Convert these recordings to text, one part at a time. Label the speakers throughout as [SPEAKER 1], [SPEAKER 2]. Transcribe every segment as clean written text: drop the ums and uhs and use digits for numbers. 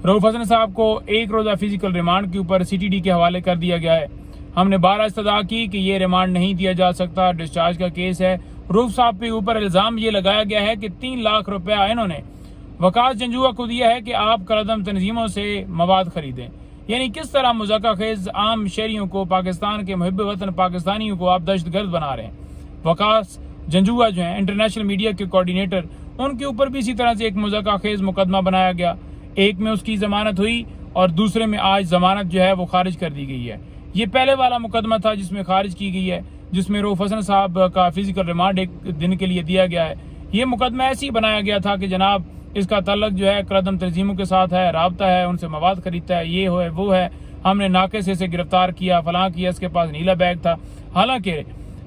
[SPEAKER 1] रऊफ हसन साहब को 1 रोज़ा फिजिकल रिमांड के ऊपर CTD के हवाले कर दिया गया है। हमने 12 इस्तदा की कि ये रिमांड नहीं दिया जा सकता, डिस्चार्ज का केस है। रऊफ साहब के ऊपर इल्ज़ाम ये लगाया गया है कि 3 लाख रुपया इन्होंने वकास जंजुआ को दिया है कि आप कलदम तंजीमों से मवाद खरीदें। यानी किस तरह मुज़क्का खेज आम शहरियों को, पाकिस्तान के मुहिब वतन पाकिस्तानियों को आप दहशतगर्द बना रहे हैं। वकास जंजुआ जो है इंटरनेशनल मीडिया के कोऑर्डिनेटर, उनके ऊपर भी इसी तरह से एक मुज़क्का खेज मुकदमा बनाया गया। एक में उसकी जमानत हुई और दूसरे में आज जमानत जो है वो खारिज कर दी गई है। ये पहले वाला मुकदमा था जिसमें खारिज की गई है, जिसमें रऊफ हसन साहब का फिजिकल रिमांड 1 दिन के लिए दिया गया है। ये मुकदमा ऐसे ही बनाया गया था कि जनाब इसका ताल्लुक जो है कलदम तंजीमों के साथ है, राबता है, उनसे मवाद खरीदता है, ये है वो है, हमने नाके से इसे गिरफ्तार किया, फलां किया, इसके पास नीला बैग था। हालांकि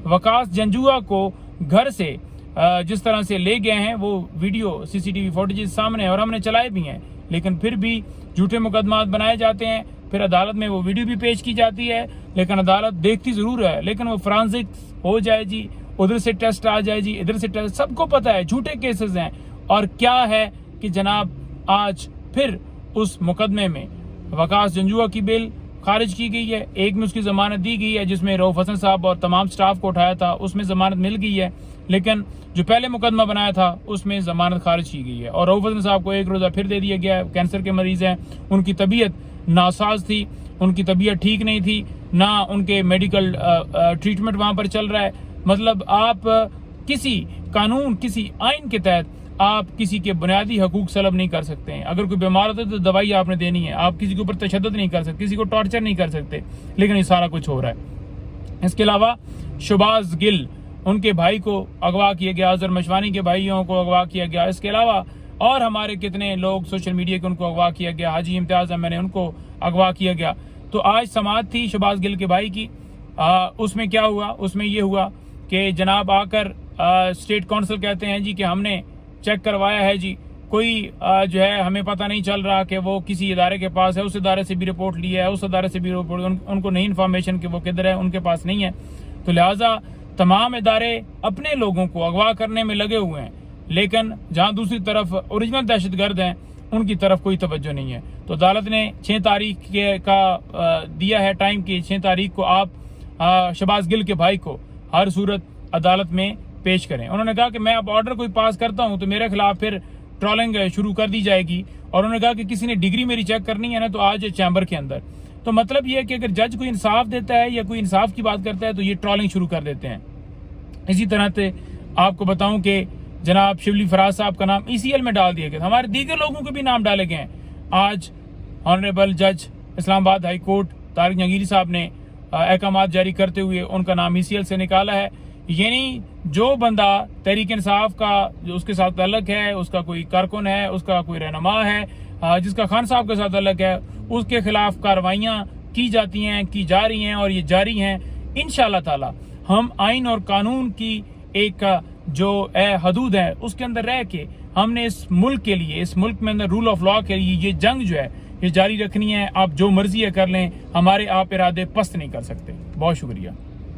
[SPEAKER 1] वकास जंजुआ को घर से जिस तरह से ले गए हैं वो वीडियो CCTV फुटेज सामने है और हमने चलाए भी हैं, लेकिन फिर भी झूठे मुकदमा बनाए जाते हैं। फिर अदालत में वो वीडियो भी पेश की जाती है, लेकिन अदालत देखती जरूर है, लेकिन वो फॉरेंसिक हो जाए जी, उधर से टेस्ट आ जाए जी, इधर से टेस्ट, सबको पता है झूठे केसेस हैं। और क्या है कि जनाब आज फिर उस मुकदमे में वकास जंजुआ की बेल खारिज की गई है। एक में उसकी जमानत दी गई है जिसमें रऊफ हसन साहब और तमाम स्टाफ को उठाया था, उसमें जमानत मिल गई है, लेकिन जो पहले मुकदमा बनाया था उसमें जमानत खारिज की गई है। और रऊफ हसन साहब को 1 रोज़ा फिर दे दिया गया है। कैंसर के मरीज हैं, उनकी तबीयत नासाज थी, उनकी तबीयत ठीक नहीं थी, ना उनके मेडिकल ट्रीटमेंट वहां पर चल रहा है। मतलब आप किसी कानून, किसी आइन के तहत आप किसी के बुनियादी हकूक सलब नहीं कर सकते हैं। अगर कोई बीमार होता है तो दवाई आपने देनी है, आप किसी के ऊपर तशद्दुद नहीं कर सकते, किसी को टॉर्चर नहीं कर सकते, लेकिन ये सारा कुछ हो रहा है। इसके अलावा शहबाज गिल, उनके भाई को अगवा किया गया, अजहर मशवानी के भाइयों को अगवा किया गया। इसके अलावा और हमारे कितने लोग सोशल मीडिया के, उनको अगवा किया गया। हाजी इम्तियाज अहमद ने उनको अगवा किया गया। तो आज समाअत थी शहबाज गिल के भाई की। उसमें क्या हुआ? उसमें ये हुआ कि जनाब आकर स्टेट काउंसिल कहते हैं जी कि हमने चेक करवाया है जी, कोई जो है हमें पता नहीं चल रहा कि वो किसी इदारे के पास है, उस इदारे से भी रिपोर्ट ली है, उस इदारे से भी रिपोर्ट, उनको नहीं इन्फॉर्मेशन कि वो किधर है, उनके पास नहीं है। तो लिहाजा तमाम इदारे अपने लोगों को अगवा करने में लगे हुए हैं, लेकिन जहां दूसरी तरफ ओरिजिनल दहशतगर्द हैं उनकी तरफ कोई तवज्जो नहीं है। तो अदालत ने 6 तारीख का दिया है टाइम की, 6 तारीख को आप शहबाज गिल के भाई को हर सूरत अदालत में पेश करें। उन्होंने कहा कि मैं अब ऑर्डर कोई पास करता हूं तो मेरे खिलाफ फिर ट्रोलिंग शुरू कर दी जाएगी, और उन्होंने कहा कि किसी ने डिग्री मेरी चेक करनी है ना तो आज चैम्बर के अंदर। तो मतलब ये है कि अगर जज कोई इंसाफ देता है या कोई इंसाफ की बात करता है तो ये ट्रोलिंग शुरू कर देते हैं। इसी तरह से आपको बताऊं कि जनाब शिवली फराज साहब का नाम ECL में डाल दिया गया, हमारे दीगर लोगों के भी नाम डाले गए हैं। आज ऑनरेबल जज इस्लामाबाद हाई कोर्ट तारिक जहांगीरी साहब ने अहकामात जारी करते हुए उनका नाम ECL से निकाला है। यानी जो बंदा तहरीक इंसाफ का जो उसके साथ ताल्लुक है, उसका कोई कारकुन है, उसका कोई रहनुमा है, जिसका खान साहब के साथ ताल्लुक है, उसके खिलाफ कार्रवाइयां की जाती हैं, की जा रही हैं और ये जारी हैं। इंशाअल्लाह ताला हम आइन और कानून की एक जो हदूद है उसके अंदर रह के हमने इस मुल्क के लिए, इस मुल्क में अंदर रूल ऑफ लॉ के लिए ये जंग जो है ये जारी रखनी है। आप जो मर्जी है कर लें, हमारे आप इरादे पस्त नहीं कर सकते। बहुत शुक्रिया।